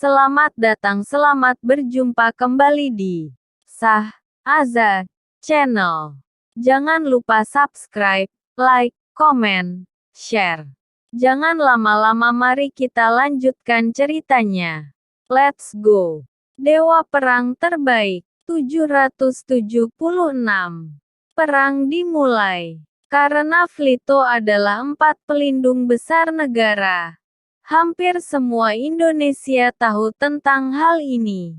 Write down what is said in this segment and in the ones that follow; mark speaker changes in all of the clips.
Speaker 1: Selamat datang, selamat berjumpa kembali di Sah Azad Channel. Jangan lupa subscribe, like, komen, share. Jangan lama-lama, mari kita lanjutkan ceritanya. Let's go. Dewa Perang Terbaik 776. Perang dimulai. Karena Vlito adalah 4 pelindung besar negara. Hampir semua Indonesia tahu tentang hal ini.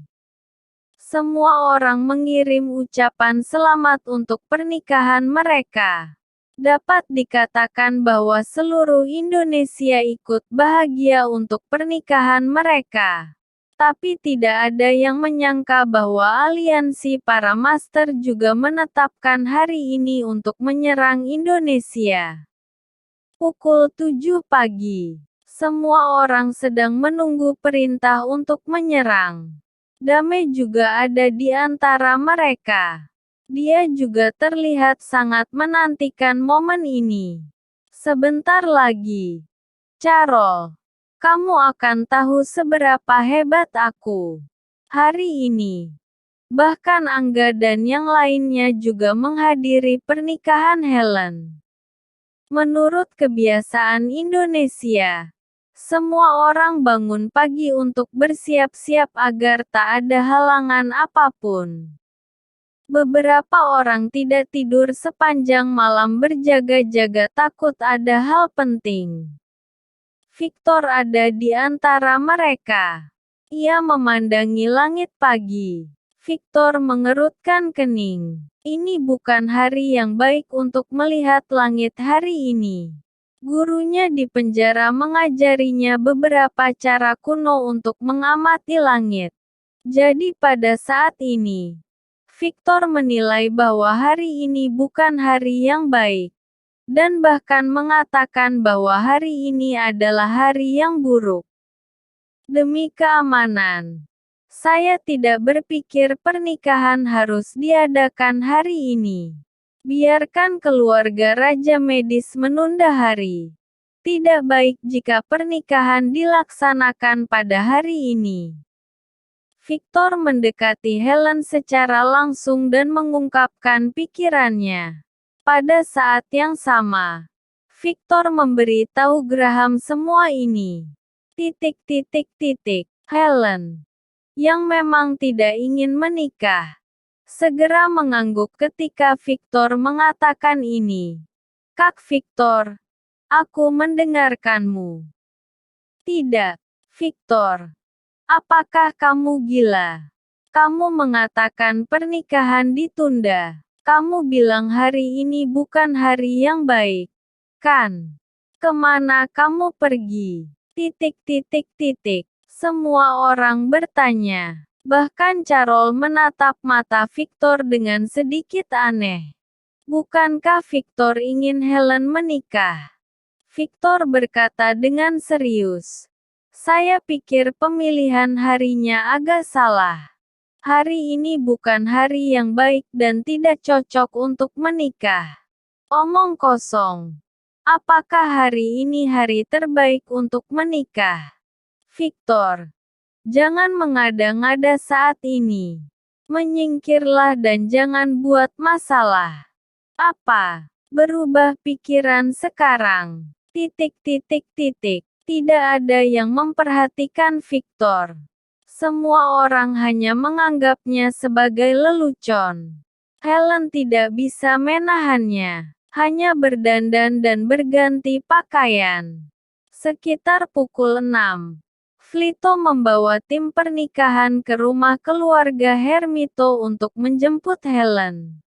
Speaker 1: Semua orang mengirim ucapan selamat untuk pernikahan mereka. Dapat dikatakan bahwa seluruh Indonesia ikut bahagia untuk pernikahan mereka. Tapi tidak ada yang menyangka bahwa aliansi para master juga menetapkan hari ini untuk menyerang Indonesia. Pukul 7 pagi. Semua orang sedang menunggu perintah untuk menyerang. Dame juga ada di antara mereka. Dia juga terlihat sangat menantikan momen ini. Sebentar lagi, Carol, kamu akan tahu seberapa hebat aku. Hari ini, bahkan Angga dan yang lainnya juga menghadiri pernikahan Helen. Menurut kebiasaan Indonesia, semua orang bangun pagi untuk bersiap-siap agar tak ada halangan apapun. Beberapa orang tidak tidur sepanjang malam berjaga-jaga takut ada hal penting. Victor ada di antara mereka. Ia memandangi langit pagi. Victor mengerutkan kening. Ini bukan hari yang baik untuk melihat langit hari ini. Gurunya di penjara mengajarinya beberapa cara kuno untuk mengamati langit. Jadi pada saat ini, Victor menilai bahwa hari ini bukan hari yang baik. Dan bahkan mengatakan bahwa hari ini adalah hari yang buruk. Demi keamanan, saya tidak berpikir pernikahan harus diadakan hari ini. Biarkan keluarga Raja Medis menunda hari. Tidak baik jika pernikahan dilaksanakan pada hari ini. Victor mendekati Helen secara langsung dan mengungkapkan pikirannya. Pada saat yang sama, Victor memberi tahu Graham semua ini. Helen, yang memang tidak ingin menikah, segera mengangguk ketika Victor mengatakan ini. Kak Victor, aku mendengarkanmu. Tidak, Victor. Apakah kamu gila? Kamu mengatakan pernikahan ditunda. Kamu bilang hari ini bukan hari yang baik, kan? Kemana kamu pergi? Semua orang bertanya. Bahkan Carol menatap mata Victor dengan sedikit aneh. Bukankah Victor ingin Helen menikah? Victor berkata dengan serius. Saya pikir pemilihan harinya agak salah. Hari ini bukan hari yang baik dan tidak cocok untuk menikah. Omong kosong. Apakah hari ini hari terbaik untuk menikah? Victor, jangan mengada-ngada saat ini. Menyingkirlah dan jangan buat masalah. Apa? Berubah pikiran sekarang. Tidak ada yang memperhatikan Victor. Semua orang hanya menganggapnya sebagai lelucon. Helen tidak bisa menahannya. Hanya berdandan dan berganti pakaian. Sekitar pukul 6. Vlito membawa tim pernikahan ke rumah keluarga Hermito untuk menjemput Helen.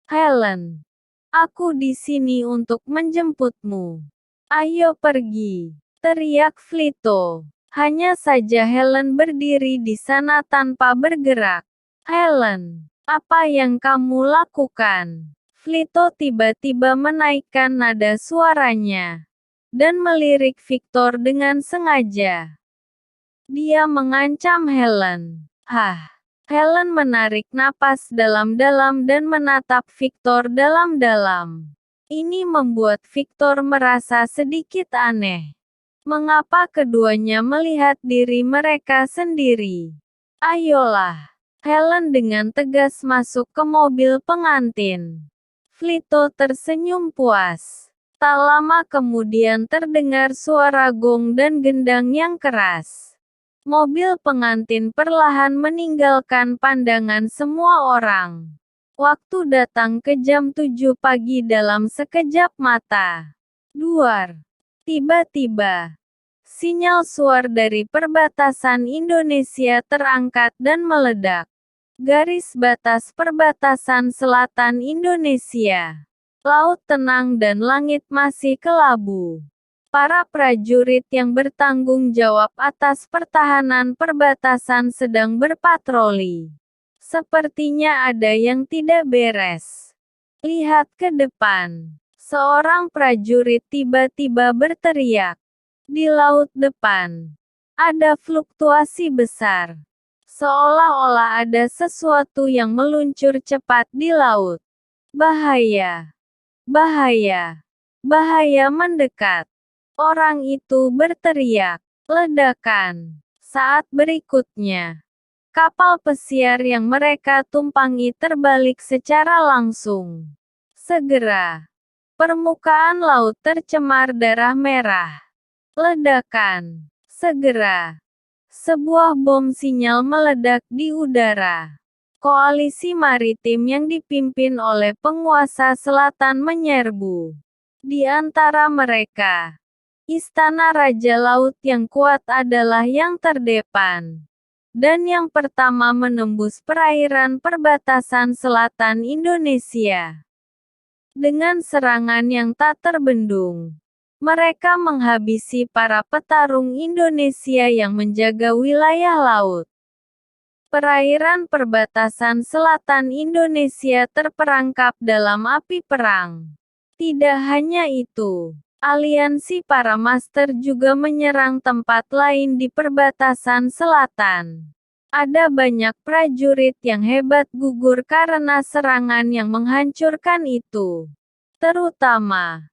Speaker 1: Helen, aku di sini untuk menjemputmu. Ayo pergi, teriak Vlito. Hanya saja Helen berdiri di sana tanpa bergerak. Helen, apa yang kamu lakukan? Vlito tiba-tiba menaikkan nada suaranya dan melirik Victor dengan sengaja. Dia mengancam Helen. Helen menarik napas dalam-dalam dan menatap Victor dalam-dalam. Ini membuat Victor merasa sedikit aneh. Mengapa keduanya melihat diri mereka sendiri? Ayolah. Helen dengan tegas masuk ke mobil pengantin. Vito tersenyum puas. Tak lama kemudian terdengar suara gong dan gendang yang keras. Mobil pengantin perlahan meninggalkan pandangan semua orang. Waktu datang ke jam 7 pagi dalam sekejap mata. Duar. Tiba-tiba, sinyal suar dari perbatasan Indonesia terangkat dan meledak. Garis batas perbatasan selatan Indonesia. Laut tenang dan langit masih kelabu. Para prajurit yang bertanggung jawab atas pertahanan perbatasan sedang berpatroli. Sepertinya ada yang tidak beres. Lihat ke depan. Seorang prajurit tiba-tiba berteriak. Di laut depan, ada fluktuasi besar. Seolah-olah ada sesuatu yang meluncur cepat di laut. Bahaya. Bahaya. Bahaya mendekat. Orang itu berteriak. Ledakan. Saat berikutnya, kapal pesiar yang mereka tumpangi terbalik secara langsung. Segera, permukaan laut tercemar darah merah. Ledakan. Segera, sebuah bom sinyal meledak di udara. Koalisi maritim yang dipimpin oleh penguasa selatan menyerbu. Di antara mereka, Istana Raja Laut yang kuat adalah yang terdepan. Dan yang pertama menembus perairan perbatasan selatan Indonesia. Dengan serangan yang tak terbendung, mereka menghabisi para petarung Indonesia yang menjaga wilayah laut. Perairan perbatasan selatan Indonesia terperangkap dalam api perang. Tidak hanya itu, aliansi para master juga menyerang tempat lain di perbatasan selatan. Ada banyak prajurit yang hebat gugur karena serangan yang menghancurkan itu. Terutama,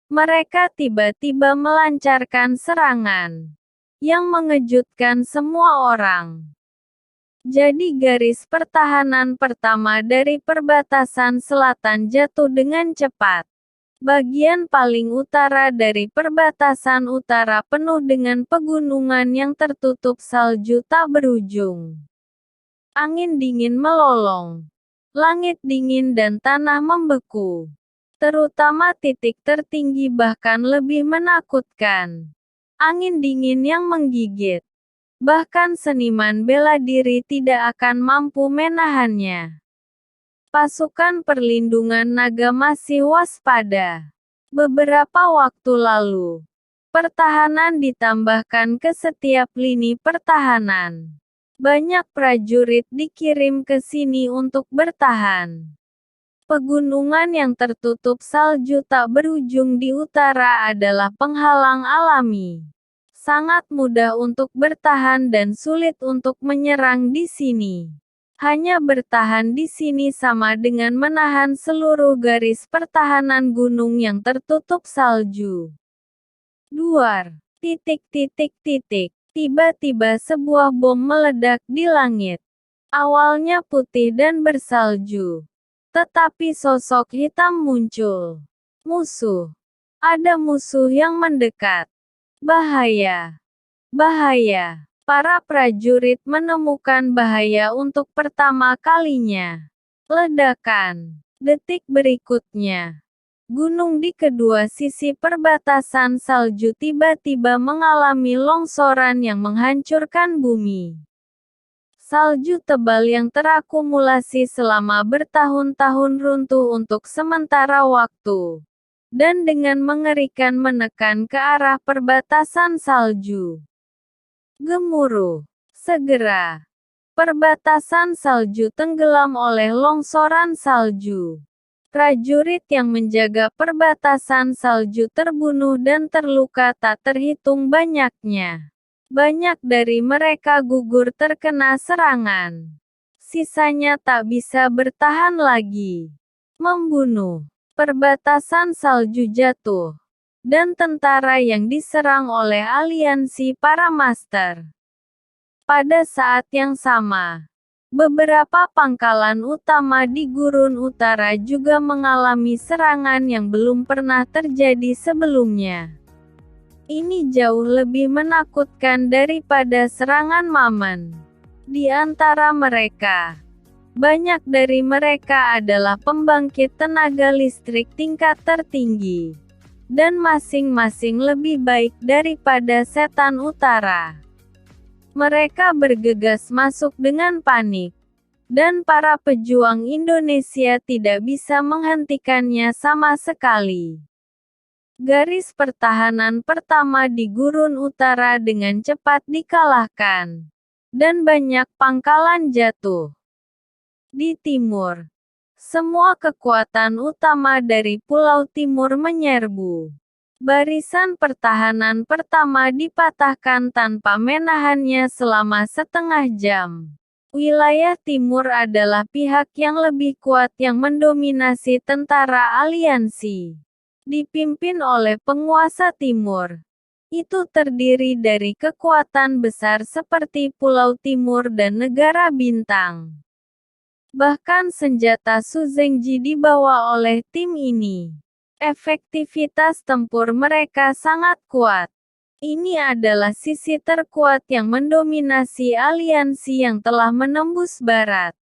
Speaker 1: mereka tiba-tiba melancarkan serangan yang mengejutkan semua orang. Jadi garis pertahanan pertama dari perbatasan selatan jatuh dengan cepat. Bagian paling utara dari perbatasan utara penuh dengan pegunungan yang tertutup salju tak berujung. Angin dingin melolong. Langit dingin dan tanah membeku. Terutama titik tertinggi bahkan lebih menakutkan. Angin dingin yang menggigit. Bahkan seniman bela diri tidak akan mampu menahannya. Pasukan perlindungan naga masih waspada. Beberapa waktu lalu, pertahanan ditambahkan ke setiap lini pertahanan. Banyak prajurit dikirim ke sini untuk bertahan. Pegunungan yang tertutup salju tak berujung di utara adalah penghalang alami. Sangat mudah untuk bertahan dan sulit untuk menyerang di sini. Hanya bertahan di sini sama dengan menahan seluruh garis pertahanan gunung yang tertutup salju. Duar. Tiba-tiba sebuah bom meledak di langit. Awalnya putih dan bersalju. Tetapi sosok hitam muncul. Musuh. Ada musuh yang mendekat. Bahaya. Bahaya. Para prajurit menemukan bahaya untuk pertama kalinya. Ledakan. Detik berikutnya, gunung di kedua sisi perbatasan salju tiba-tiba mengalami longsoran yang menghancurkan bumi. Salju tebal yang terakumulasi selama bertahun-tahun runtuh untuk sementara waktu. Dan dengan mengerikan menekan ke arah perbatasan salju. Gemuruh. Segera, perbatasan salju tenggelam oleh longsoran salju. Prajurit yang menjaga perbatasan salju terbunuh dan terluka tak terhitung banyaknya. Banyak dari mereka gugur terkena serangan. Sisanya tak bisa bertahan lagi. Membunuh. Perbatasan salju jatuh. dan tentara yang diserang oleh aliansi para master. Pada saat yang sama, beberapa pangkalan utama di Gurun Utara juga mengalami serangan yang belum pernah terjadi sebelumnya. Ini jauh lebih menakutkan daripada serangan Mamen. Di antara mereka, banyak dari mereka adalah pembangkit tenaga listrik tingkat tertinggi, dan masing-masing lebih baik daripada Setan Utara. Mereka bergegas masuk dengan panik, dan para pejuang Indonesia tidak bisa menghentikannya sama sekali. Garis pertahanan pertama di Gurun Utara dengan cepat dikalahkan, dan banyak pangkalan jatuh. Di timur, semua kekuatan utama dari Pulau Timur menyerbu. Barisan pertahanan pertama dipatahkan tanpa menahannya selama setengah jam. Wilayah timur adalah pihak yang lebih kuat yang mendominasi tentara aliansi. Dipimpin oleh penguasa timur. Itu terdiri dari kekuatan besar seperti Pulau Timur dan Negara Bintang. Bahkan senjata Suzengji dibawa oleh tim ini. Efektivitas tempur mereka sangat kuat. Ini adalah sisi terkuat yang mendominasi aliansi yang telah menembus barat.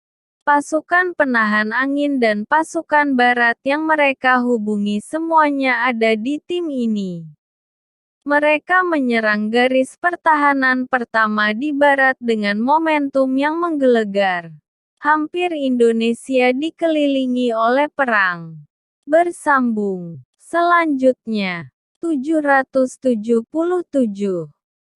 Speaker 1: Pasukan penahan angin dan pasukan barat yang mereka hubungi semuanya ada di tim ini. Mereka menyerang garis pertahanan pertama di barat dengan momentum yang menggelegar. Hampir Indonesia dikelilingi oleh perang. Bersambung. Selanjutnya, 777.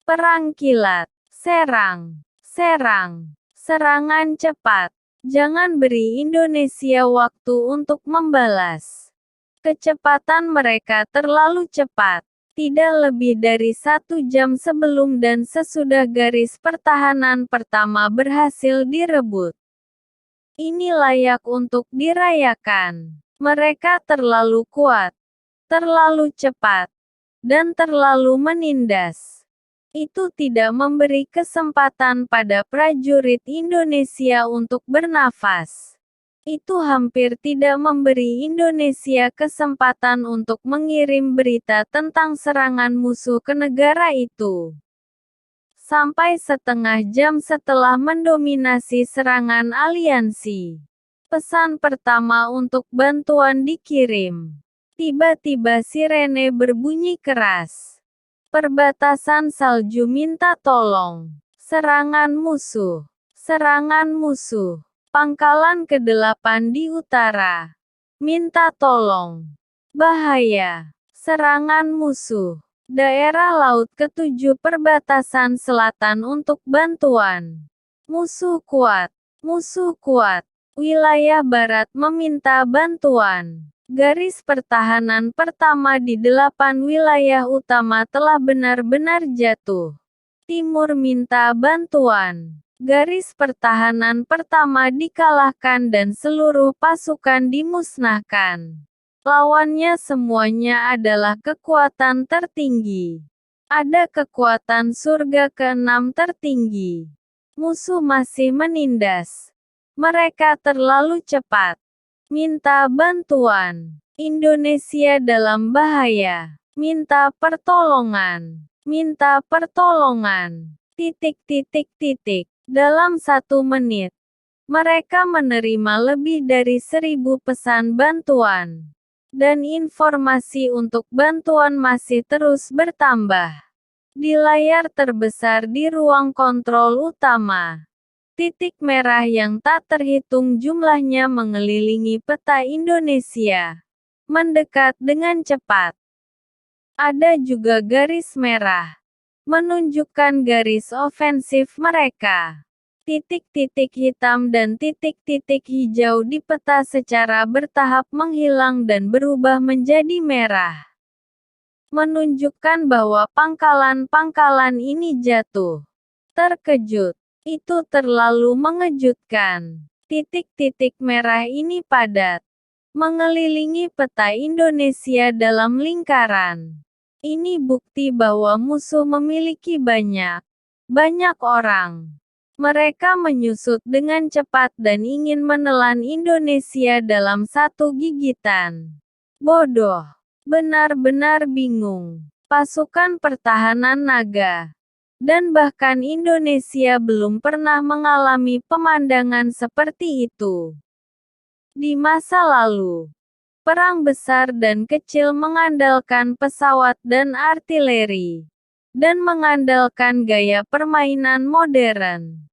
Speaker 1: Perang Kilat. Serang. Serang. Serangan cepat. Jangan beri Indonesia waktu untuk membalas. Kecepatan mereka terlalu cepat. Tidak lebih dari 1 jam sebelum dan sesudah garis pertahanan pertama berhasil direbut. Ini layak untuk dirayakan. Mereka terlalu kuat, terlalu cepat, dan terlalu menindas. Itu tidak memberi kesempatan pada prajurit Indonesia untuk bernafas. Itu hampir tidak memberi Indonesia kesempatan untuk mengirim berita tentang serangan musuh ke negara itu. Sampai setengah jam setelah mendominasi serangan aliansi, pesan pertama untuk bantuan dikirim. Tiba-tiba sirene berbunyi keras. Perbatasan salju minta tolong. Serangan musuh. Serangan musuh. Pangkalan ke-8 di utara. Minta tolong. Bahaya. Serangan musuh. Daerah Laut ke-7 perbatasan selatan untuk bantuan. Musuh kuat. Musuh kuat. Wilayah barat meminta bantuan. Garis pertahanan pertama di 8 wilayah utama telah benar-benar jatuh. Timur minta bantuan. Garis pertahanan pertama dikalahkan dan seluruh pasukan dimusnahkan. Lawannya semuanya adalah kekuatan tertinggi. Ada kekuatan surga ke-6 tertinggi. Musuh masih menindas. Mereka terlalu cepat. Minta bantuan. Indonesia dalam bahaya. Minta pertolongan. Minta pertolongan. Dalam 1 menit, mereka menerima lebih dari 1.000 pesan bantuan. Dan informasi untuk bantuan masih terus bertambah. Di layar terbesar di ruang kontrol utama, titik merah yang tak terhitung jumlahnya mengelilingi peta Indonesia, mendekat dengan cepat. Ada juga garis merah, menunjukkan garis ofensif mereka. Titik-titik hitam dan titik-titik hijau di peta secara bertahap menghilang dan berubah menjadi merah. Menunjukkan bahwa pangkalan-pangkalan ini jatuh. Terkejut. Itu terlalu mengejutkan. Titik-titik merah ini padat. Mengelilingi peta Indonesia dalam lingkaran. Ini bukti bahwa musuh memiliki banyak orang. Mereka menyusut dengan cepat dan ingin menelan Indonesia dalam satu gigitan. Bodoh. Benar-benar bingung. Pasukan pertahanan naga dan bahkan Indonesia belum pernah mengalami pemandangan seperti itu. Di masa lalu, perang besar dan kecil mengandalkan pesawat dan artileri, dan mengandalkan gaya permainan modern.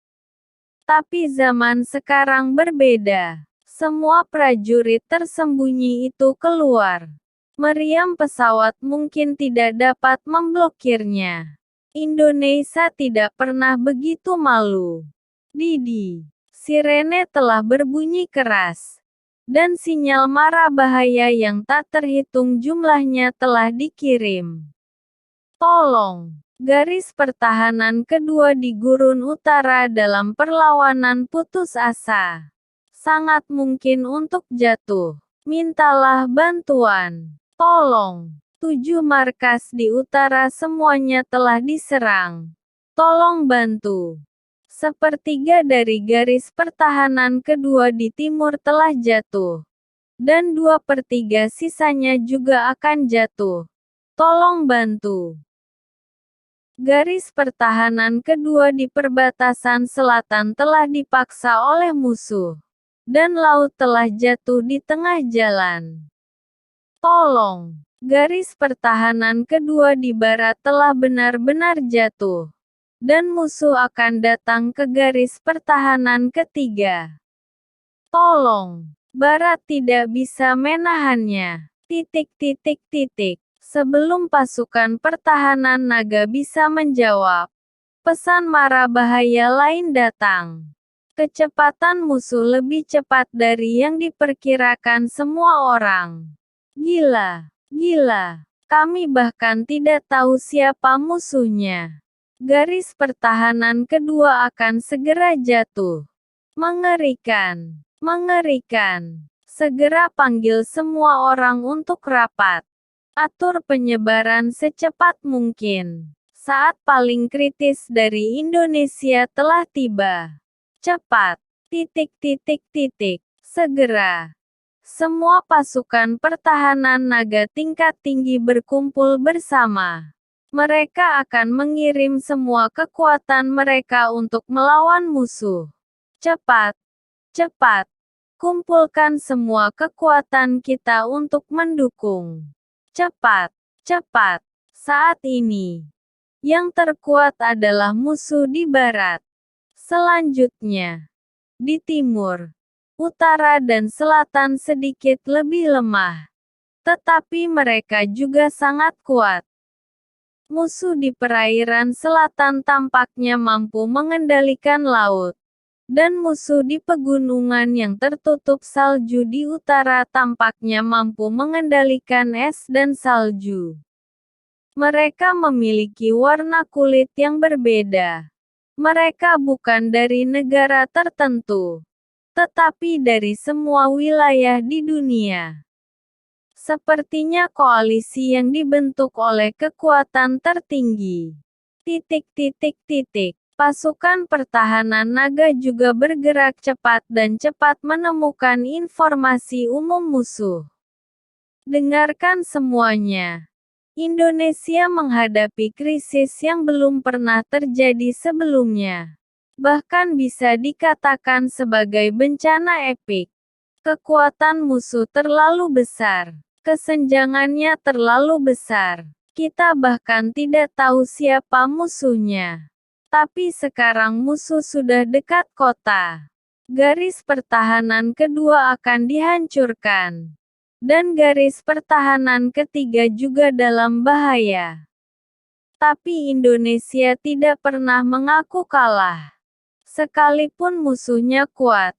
Speaker 1: Tapi zaman sekarang berbeda. Semua prajurit tersembunyi itu keluar. Meriam pesawat mungkin tidak dapat memblokirnya. Indonesia tidak pernah begitu malu. Didi, sirene telah berbunyi keras. Dan sinyal mara bahaya yang tak terhitung jumlahnya telah dikirim. Tolong. Garis pertahanan kedua di Gurun Utara dalam perlawanan putus asa. Sangat mungkin untuk jatuh. Mintalah bantuan. Tolong. 7 markas di utara semuanya telah diserang. Tolong bantu. Sepertiga dari garis pertahanan kedua di timur telah jatuh. Dan 2/3 sisanya juga akan jatuh. Tolong bantu. Garis pertahanan kedua di perbatasan selatan telah dipaksa oleh musuh. Dan laut telah jatuh di tengah jalan. Tolong. Garis pertahanan kedua di barat telah benar-benar jatuh. Dan musuh akan datang ke garis pertahanan ketiga. Tolong. Barat tidak bisa menahannya. Sebelum pasukan pertahanan naga bisa menjawab, pesan mara bahaya lain datang. Kecepatan musuh lebih cepat dari yang diperkirakan semua orang. Gila. Kami bahkan tidak tahu siapa musuhnya. Garis pertahanan kedua akan segera jatuh. Mengerikan. Segera panggil semua orang untuk rapat. Atur penyebaran secepat mungkin. Saat paling kritis dari Indonesia telah tiba. Cepat. Segera. Semua pasukan pertahanan naga tingkat tinggi berkumpul bersama. Mereka akan mengirim semua kekuatan mereka untuk melawan musuh. Cepat. Kumpulkan semua kekuatan kita untuk mendukung. Cepat. Saat ini, yang terkuat adalah musuh di barat. Selanjutnya, di timur, utara dan selatan sedikit lebih lemah. Tetapi mereka juga sangat kuat. Musuh di perairan selatan tampaknya mampu mengendalikan laut. Dan musuh di pegunungan yang tertutup salju di utara tampaknya mampu mengendalikan es dan salju. Mereka memiliki warna kulit yang berbeda. Mereka bukan dari negara tertentu, tetapi dari semua wilayah di dunia. Sepertinya koalisi yang dibentuk oleh kekuatan tertinggi. Pasukan pertahanan naga juga bergerak cepat dan cepat menemukan informasi umum musuh. Dengarkan semuanya. Indonesia menghadapi krisis yang belum pernah terjadi sebelumnya. Bahkan bisa dikatakan sebagai bencana epik. Kekuatan musuh terlalu besar. Kesenjangannya terlalu besar. Kita bahkan tidak tahu siapa musuhnya. Tapi sekarang musuh sudah dekat kota. Garis pertahanan kedua akan dihancurkan. Dan garis pertahanan ketiga juga dalam bahaya. Tapi Indonesia tidak pernah mengaku kalah. Sekalipun musuhnya kuat,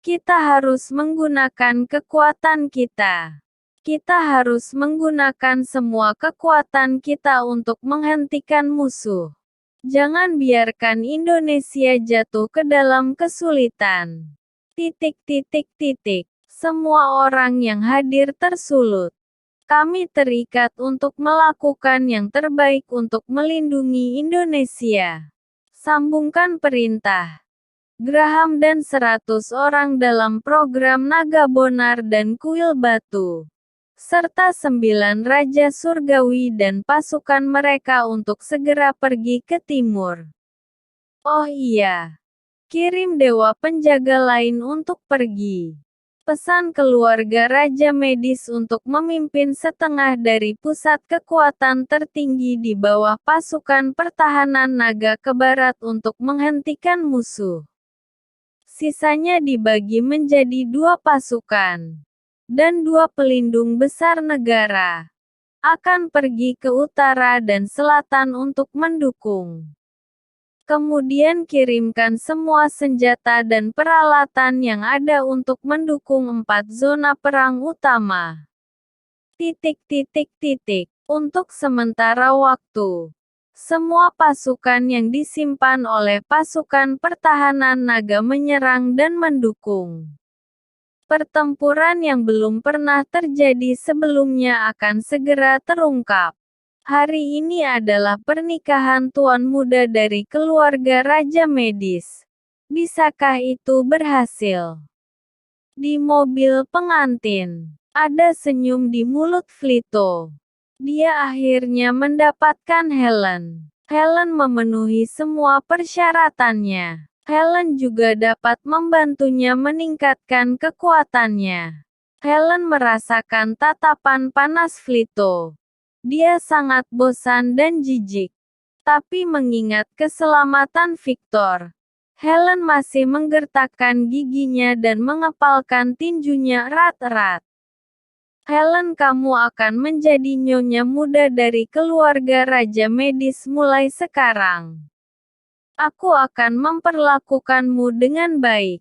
Speaker 1: kita harus menggunakan kekuatan kita. Kita harus menggunakan semua kekuatan kita untuk menghentikan musuh. Jangan biarkan Indonesia jatuh ke dalam kesulitan. Semua orang yang hadir tersulut. Kami terikat untuk melakukan yang terbaik untuk melindungi Indonesia. Sambungkan perintah Graham dan 100 orang dalam program Naga Bonar dan Kuil Batu, serta 9 Raja Surgawi dan pasukan mereka untuk segera pergi ke timur. Oh iya, kirim dewa penjaga lain untuk pergi. Pesan keluarga Raja Medis untuk memimpin setengah dari pusat kekuatan tertinggi di bawah pasukan pertahanan naga ke barat untuk menghentikan musuh. Sisanya dibagi menjadi 2 pasukan, dan 2 pelindung besar negara akan pergi ke utara dan selatan untuk mendukung. Kemudian kirimkan semua senjata dan peralatan yang ada untuk mendukung 4 zona perang utama. Untuk sementara waktu, semua pasukan yang disimpan oleh pasukan pertahanan naga menyerang dan mendukung. Pertempuran yang belum pernah terjadi sebelumnya akan segera terungkap. Hari ini adalah pernikahan tuan muda dari keluarga Raja Medis. Bisakah itu berhasil? Di mobil pengantin, ada senyum di mulut Vlito. Dia akhirnya mendapatkan Helen. Helen memenuhi semua persyaratannya. Helen juga dapat membantunya meningkatkan kekuatannya. Helen merasakan tatapan panas Vlito. Dia sangat bosan dan jijik. Tapi mengingat keselamatan Victor, Helen masih menggertakkan giginya dan mengepalkan tinjunya erat-erat. Helen, kamu akan menjadi nyonya muda dari keluarga Raja Medis mulai sekarang. Aku akan memperlakukanmu dengan baik.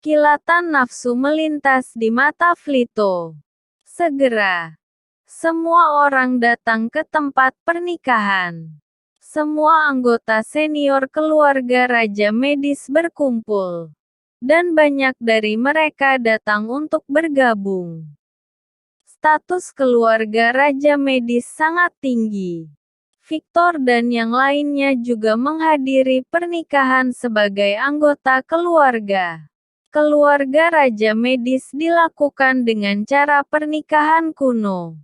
Speaker 1: Kilatan nafsu melintas di mata Vlito. Segera, semua orang datang ke tempat pernikahan. Semua anggota senior keluarga Raja Medis berkumpul. Dan banyak dari mereka datang untuk bergabung. Status keluarga Raja Medis sangat tinggi. Victor dan yang lainnya juga menghadiri pernikahan sebagai anggota keluarga. Keluarga Raja Medis dilakukan dengan cara pernikahan kuno.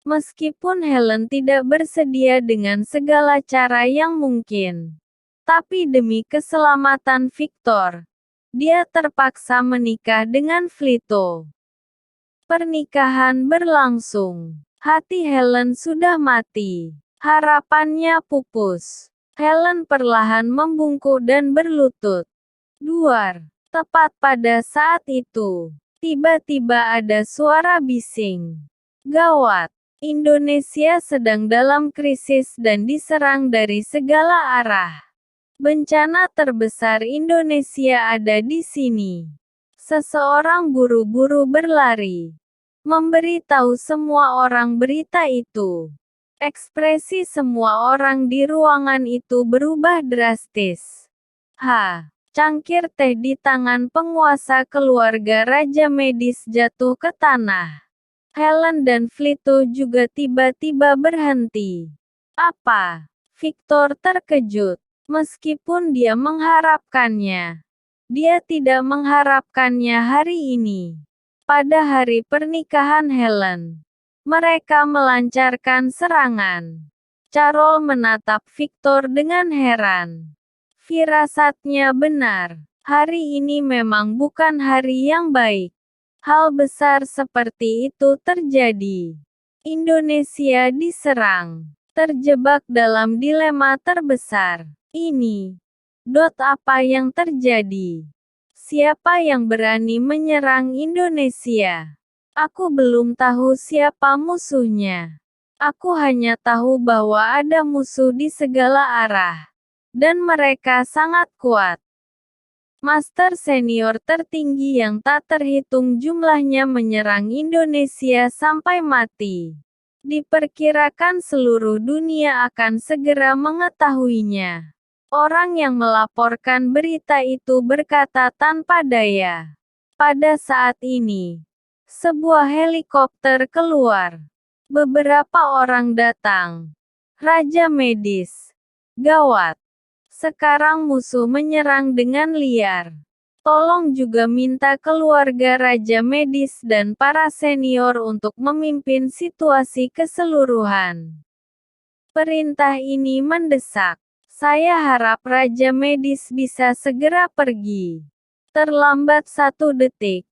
Speaker 1: Meskipun Helen tidak bersedia dengan segala cara yang mungkin, tapi demi keselamatan Victor, dia terpaksa menikah dengan Vlito. Pernikahan berlangsung. Hati Helen sudah mati. Harapannya pupus. Helen perlahan membungkuk dan berlutut. Duar. Tepat pada saat itu, tiba-tiba ada suara bising. Gawat. Indonesia sedang dalam krisis dan diserang dari segala arah. Bencana terbesar Indonesia ada di sini. Seseorang buru-buru berlari, memberitahu semua orang berita itu. Ekspresi semua orang di ruangan itu berubah drastis. Cangkir teh di tangan penguasa keluarga Raja Medis jatuh ke tanah. Helen dan Vlito juga tiba-tiba berhenti. Apa? Victor terkejut. Meskipun dia mengharapkannya, dia tidak mengharapkannya hari ini. Pada hari pernikahan Helen, mereka melancarkan serangan. Carol menatap Victor dengan heran. Firasatnya benar. Hari ini memang bukan hari yang baik. Hal besar seperti itu terjadi. Indonesia diserang. Terjebak dalam dilema terbesar. Ini. Apa yang terjadi? Siapa yang berani menyerang Indonesia? Aku belum tahu siapa musuhnya. Aku hanya tahu bahwa ada musuh di segala arah. Dan mereka sangat kuat. Master senior tertinggi yang tak terhitung jumlahnya menyerang Indonesia sampai mati. Diperkirakan seluruh dunia akan segera mengetahuinya. Orang yang melaporkan berita itu berkata tanpa daya. Pada saat ini, sebuah helikopter keluar Beberapa orang datang. Raja medis. Gawat. Sekarang musuh menyerang dengan liar. Tolong juga minta keluarga Raja Medis dan para senior untuk memimpin situasi keseluruhan. Perintah ini mendesak. Saya harap Raja Medis bisa segera pergi. Terlambat 1 detik.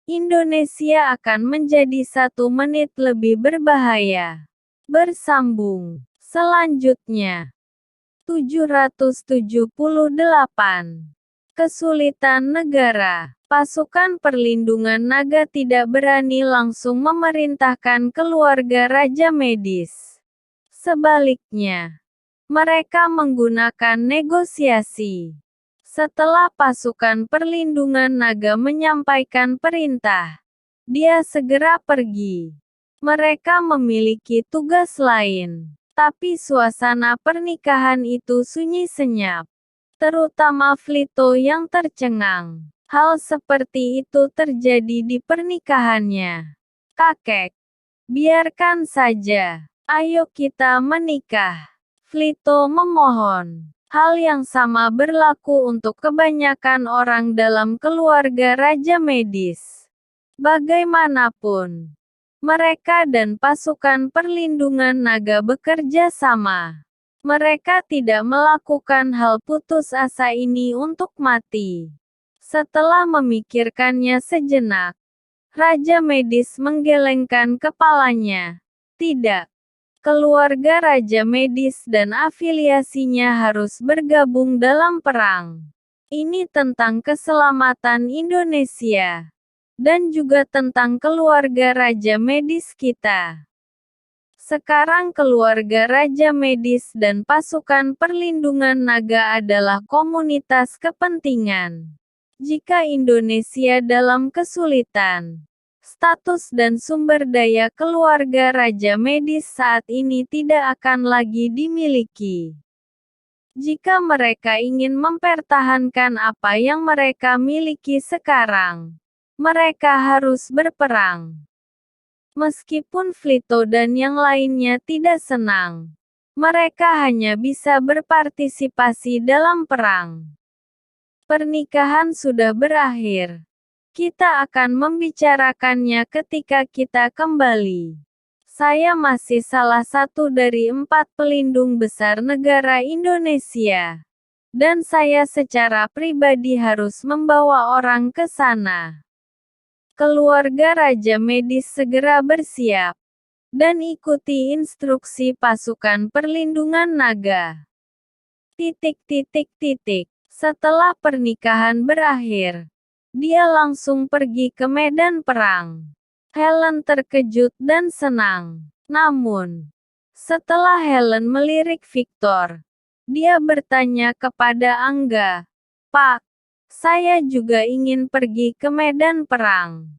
Speaker 1: Indonesia akan menjadi 1 menit lebih berbahaya. Bersambung. Selanjutnya. 778. Kesulitan negara. Pasukan perlindungan naga tidak berani langsung memerintahkan keluarga Raja Medis. Sebaliknya, mereka menggunakan negosiasi. Setelah pasukan perlindungan naga menyampaikan perintah, dia segera pergi. Mereka memiliki tugas lain, tapi suasana pernikahan itu sunyi senyap. Terutama Vlito yang tercengang. Hal seperti itu terjadi di pernikahannya. Kakek, biarkan saja. Ayo kita menikah. Vlito memohon. Hal yang sama berlaku untuk kebanyakan orang dalam keluarga Raja Medis. Bagaimanapun, mereka dan pasukan perlindungan naga bekerja sama. Mereka tidak melakukan hal putus asa ini untuk mati. Setelah memikirkannya sejenak, Raja Medis menggelengkan kepalanya. Tidak. Keluarga Raja Medis dan afiliasinya harus bergabung dalam perang. Ini tentang keselamatan Indonesia. Dan juga tentang keluarga Raja Medis kita. Sekarang keluarga Raja Medis dan pasukan perlindungan naga adalah komunitas kepentingan. Jika Indonesia dalam kesulitan, status dan sumber daya keluarga Raja Medis saat ini tidak akan lagi dimiliki. Jika mereka ingin mempertahankan apa yang mereka miliki sekarang, mereka harus berperang. Meskipun Vlito dan yang lainnya tidak senang, mereka hanya bisa berpartisipasi dalam perang. Pernikahan sudah berakhir. Kita akan membicarakannya ketika kita kembali. Saya masih salah satu dari 4 pelindung besar negara Indonesia. Dan saya secara pribadi harus membawa orang ke sana. Keluarga Raja Medis segera bersiap dan ikuti instruksi pasukan perlindungan naga. Setelah pernikahan berakhir, dia langsung pergi ke medan perang. Helen terkejut dan senang. Namun, setelah Helen melirik Victor, dia bertanya kepada Angga, "Pak, saya juga ingin pergi ke medan perang.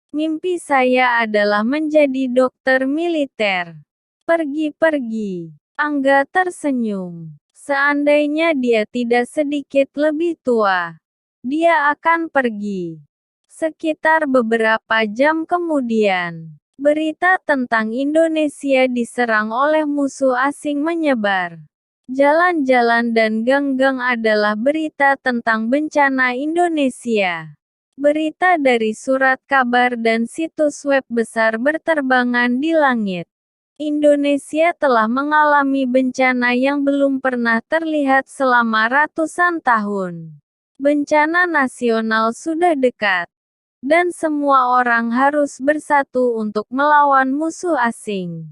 Speaker 1: Mimpi saya adalah menjadi dokter militer." Pergi-pergi. Angga tersenyum. Seandainya dia tidak sedikit lebih tua, dia akan pergi. Sekitar beberapa jam kemudian, berita tentang Indonesia diserang oleh musuh asing menyebar. Jalan-jalan dan gang-gang adalah berita tentang bencana Indonesia. Berita dari surat kabar dan situs web besar berterbangan di langit. Indonesia telah mengalami bencana yang belum pernah terlihat selama ratusan tahun. Bencana nasional sudah dekat, dan semua orang harus bersatu untuk melawan musuh asing.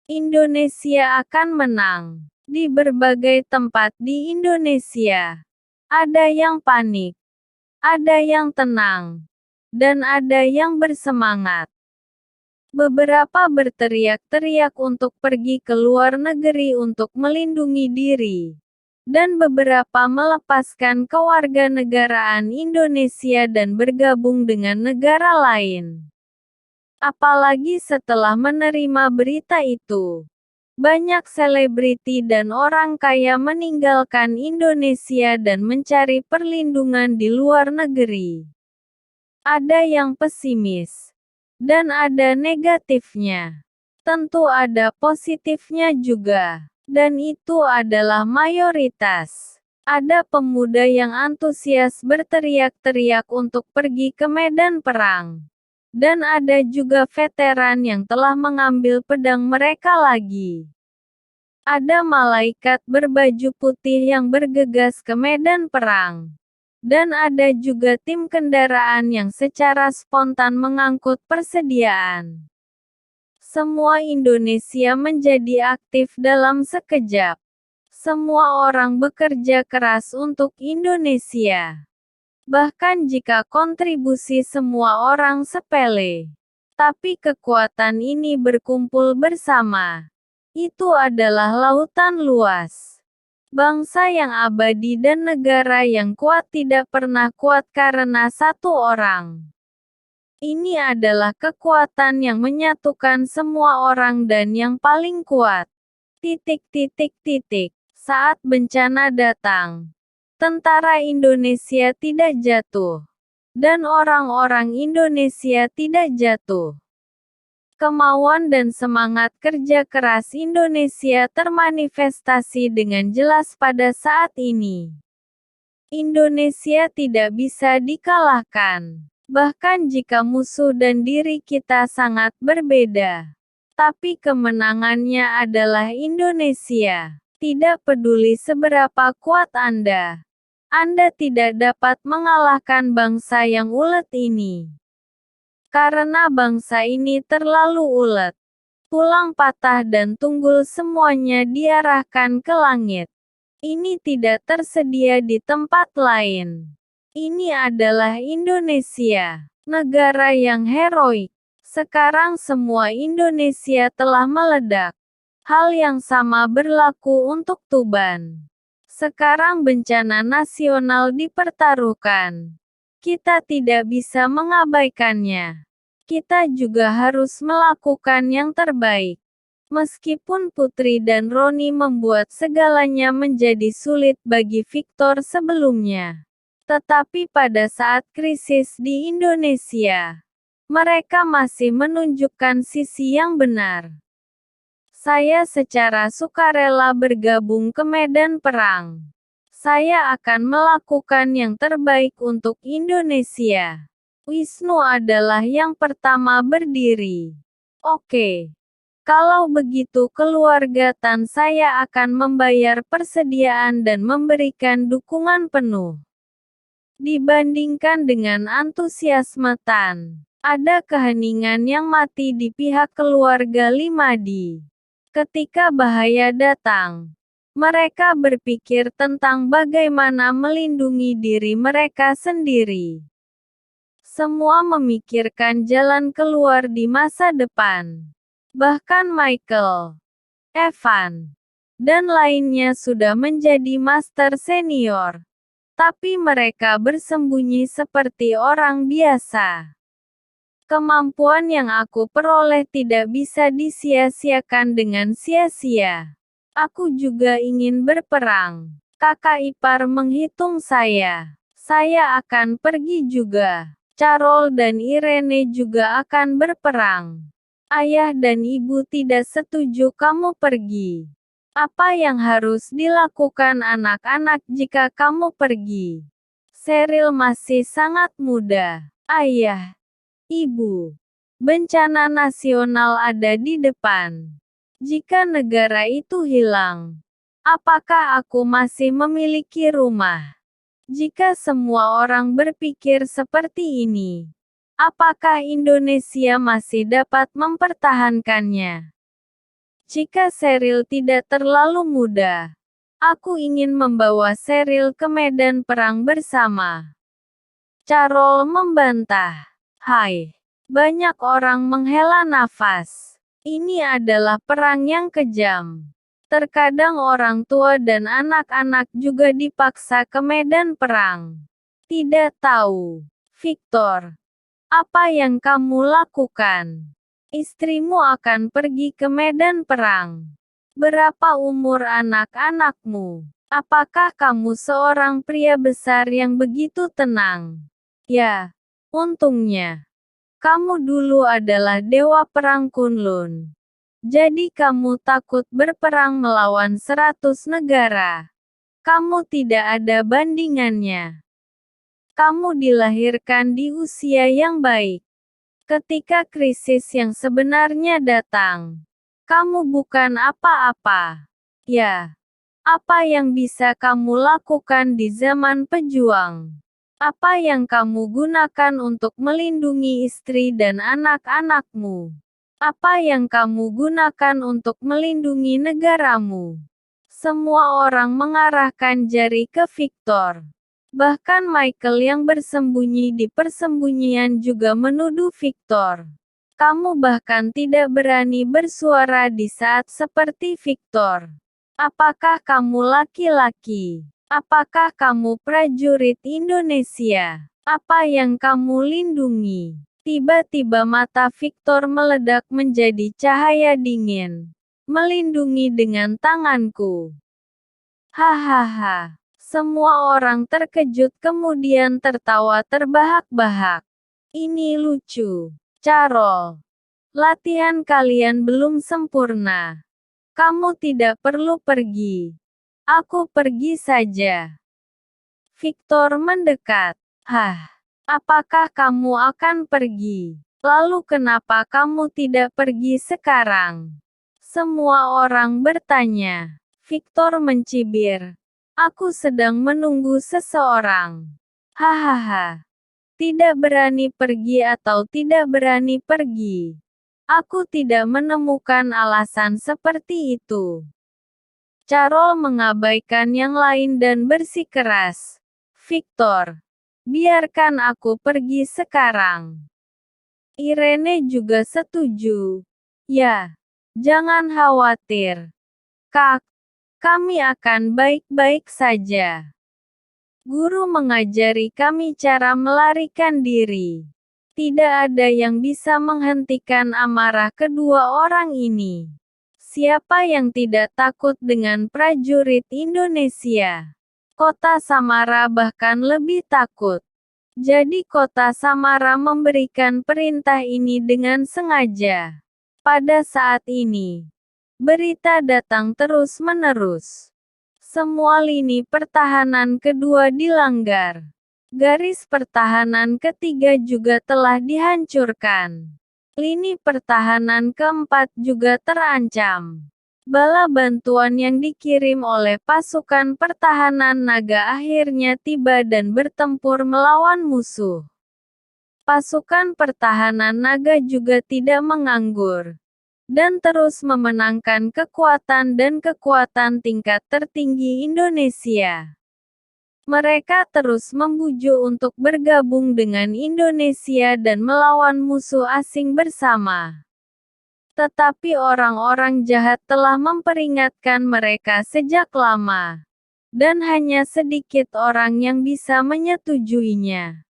Speaker 1: Indonesia akan menang. Di berbagai tempat di Indonesia, ada yang panik, ada yang tenang, dan ada yang bersemangat. Beberapa berteriak-teriak untuk pergi ke luar negeri untuk melindungi diri, dan beberapa melepaskan kewarganegaraan Indonesia dan bergabung dengan negara lain. Apalagi setelah menerima berita itu, banyak selebriti dan orang kaya meninggalkan Indonesia dan mencari perlindungan di luar negeri. Ada yang pesimis, dan ada negatifnya. tentu ada positifnya juga. Dan itu adalah mayoritas. Ada pemuda yang antusias berteriak-teriak untuk pergi ke medan perang. Dan ada juga veteran yang telah mengambil pedang mereka lagi. Ada malaikat berbaju putih yang bergegas ke medan perang. Dan ada juga tim kendaraan yang secara spontan mengangkut persediaan. Semua Indonesia menjadi aktif dalam sekejap. Semua orang bekerja keras untuk Indonesia. Bahkan jika kontribusi semua orang sepele. Tapi kekuatan ini berkumpul bersama. Itu adalah lautan luas. Bangsa yang abadi dan negara yang kuat tidak pernah kuat karena satu orang. Ini adalah kekuatan yang menyatukan semua orang dan yang paling kuat. Saat bencana datang, tentara Indonesia tidak jatuh. Dan orang-orang Indonesia tidak jatuh. Kemauan dan semangat kerja keras Indonesia termanifestasi dengan jelas pada saat ini. Indonesia tidak bisa dikalahkan. Bahkan jika musuh dan diri kita sangat berbeda. Tapi kemenangannya adalah Indonesia. Tidak peduli seberapa kuat Anda. Anda tidak dapat mengalahkan bangsa yang ulet ini. Karena bangsa ini terlalu ulet. Tulang patah dan tunggul semuanya diarahkan ke langit. Ini tidak tersedia di tempat lain. Ini adalah Indonesia, negara yang heroik. Sekarang semua Indonesia telah meledak. Hal yang sama berlaku untuk Tuban. Sekarang bencana nasional dipertaruhkan. Kita tidak bisa mengabaikannya. Kita juga harus melakukan yang terbaik. Meskipun Putri dan Roni membuat segalanya menjadi sulit bagi Victor sebelumnya. Tetapi pada saat krisis di Indonesia, mereka masih menunjukkan sisi yang benar. Saya secara sukarela bergabung ke medan perang. Saya akan melakukan yang terbaik untuk Indonesia. Wisnu adalah yang pertama berdiri. Oke. Kalau begitu keluarga Tan saya akan membayar persediaan dan memberikan dukungan penuh. Dibandingkan dengan antusiasme Tan, ada keheningan yang mati di pihak keluarga Limadi. Ketika bahaya datang, mereka berpikir tentang bagaimana melindungi diri mereka sendiri. Semua memikirkan jalan keluar di masa depan. Bahkan Michael, Evan, dan lainnya sudah menjadi master senior. Tapi mereka bersembunyi seperti orang biasa. Kemampuan yang aku peroleh tidak bisa disia-siakan dengan sia-sia. Aku juga ingin berperang. Kakak ipar menghitung saya. Saya akan pergi juga. Carol dan Irene juga akan berperang. Ayah dan ibu tidak setuju kamu pergi. Apa yang harus dilakukan anak-anak jika kamu pergi? Sheryl masih sangat muda. Ayah, ibu, bencana nasional ada di depan. Jika negara itu hilang, apakah aku masih memiliki rumah? Jika semua orang berpikir seperti ini, apakah Indonesia masih dapat mempertahankannya? Jika Sheryl tidak terlalu muda, aku ingin membawa Sheryl ke medan perang bersama. Carol membantah. Hai. Banyak orang menghela nafas. Ini adalah perang yang kejam. Terkadang orang tua dan anak-anak juga dipaksa ke medan perang. Tidak tahu. Victor. Apa yang kamu lakukan? Istrimu akan pergi ke medan perang. Berapa umur anak-anakmu? Apakah kamu seorang pria besar yang begitu tenang? Ya, untungnya. Kamu dulu adalah dewa perang Kunlun. Jadi kamu takut berperang melawan 100 negara. Kamu tidak ada bandingannya. Kamu dilahirkan di usia yang baik. Ketika krisis yang sebenarnya datang, kamu bukan apa-apa. Ya, apa yang bisa kamu lakukan di zaman pejuang? Apa yang kamu gunakan untuk melindungi istri dan anak-anakmu? Apa yang kamu gunakan untuk melindungi negaramu? Semua orang mengarahkan jari ke Victor. Bahkan Michael yang bersembunyi di persembunyian juga menuduh Victor. Kamu bahkan tidak berani bersuara di saat seperti Victor. Apakah kamu laki-laki? Apakah kamu prajurit Indonesia? Apa yang kamu lindungi? Tiba-tiba mata Victor meledak menjadi cahaya dingin. Melindungi dengan tanganku. Hahaha. Semua orang terkejut kemudian tertawa terbahak-bahak. Ini lucu. Carol. Latihan kalian belum sempurna. Kamu tidak perlu pergi. Aku pergi saja. Victor mendekat. Hah. Apakah kamu akan pergi? Lalu kenapa kamu tidak pergi sekarang? Semua orang bertanya. Victor mencibir. Aku sedang menunggu seseorang. Hahaha. Tidak berani pergi atau tidak berani pergi. Aku tidak menemukan alasan seperti itu. Carol mengabaikan yang lain dan bersikeras. Victor, biarkan aku pergi sekarang. Irene juga setuju. Ya, jangan khawatir. Kak, kami akan baik-baik saja. Guru mengajari kami cara melarikan diri. Tidak ada yang bisa menghentikan amarah kedua orang ini. Siapa yang tidak takut dengan prajurit Indonesia? Kota Samara bahkan lebih takut. Jadi Kota Samara memberikan perintah ini dengan sengaja. Pada saat ini, berita datang terus-menerus. Semua lini pertahanan kedua dilanggar. Garis pertahanan ketiga juga telah dihancurkan. Lini pertahanan keempat juga terancam. Bala bantuan yang dikirim oleh pasukan pertahanan naga akhirnya tiba dan bertempur melawan musuh. Pasukan pertahanan naga juga tidak menganggur dan terus memenangkan kekuatan dan kekuatan tingkat tertinggi Indonesia. Mereka terus membujuk untuk bergabung dengan Indonesia dan melawan musuh asing bersama. Tetapi orang-orang jahat telah memperingatkan mereka sejak lama. Dan hanya sedikit orang yang bisa menyetujuinya.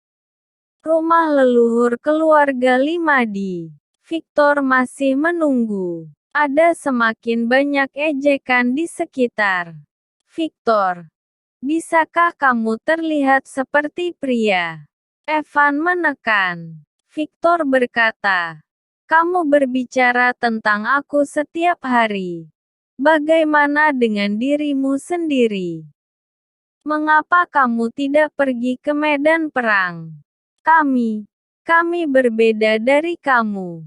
Speaker 1: Rumah leluhur keluarga Limadi. Victor masih menunggu. Ada semakin banyak ejekan di sekitar. Victor, bisakah kamu terlihat seperti pria? Evan menekan. Victor berkata, kamu berbicara tentang aku setiap hari. Bagaimana dengan dirimu sendiri? Mengapa kamu tidak pergi ke medan perang? Kami berbeda dari kamu.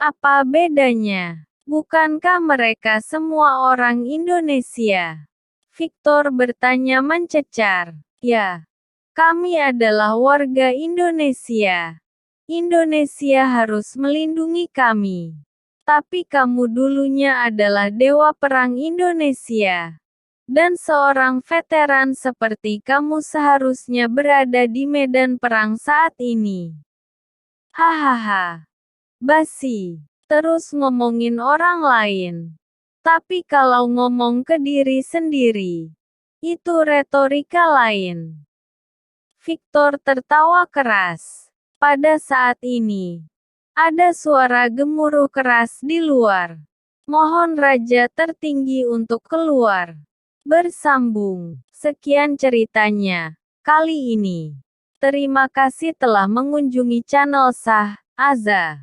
Speaker 1: Apa bedanya? Bukankah mereka semua orang Indonesia? Victor bertanya mencecar. Ya, kami adalah warga Indonesia. Indonesia harus melindungi kami. Tapi kamu dulunya adalah dewa perang Indonesia. Dan seorang veteran seperti kamu seharusnya berada di medan perang saat ini. Hahaha. Basi. Terus ngomongin orang lain. Tapi kalau ngomong ke diri sendiri, itu retorika lain. Victor tertawa keras. Pada saat ini, ada suara gemuruh keras di luar. Mohon Raja tertinggi untuk keluar. Bersambung. Sekian ceritanya kali ini. Terima kasih telah mengunjungi channel Sah Aza.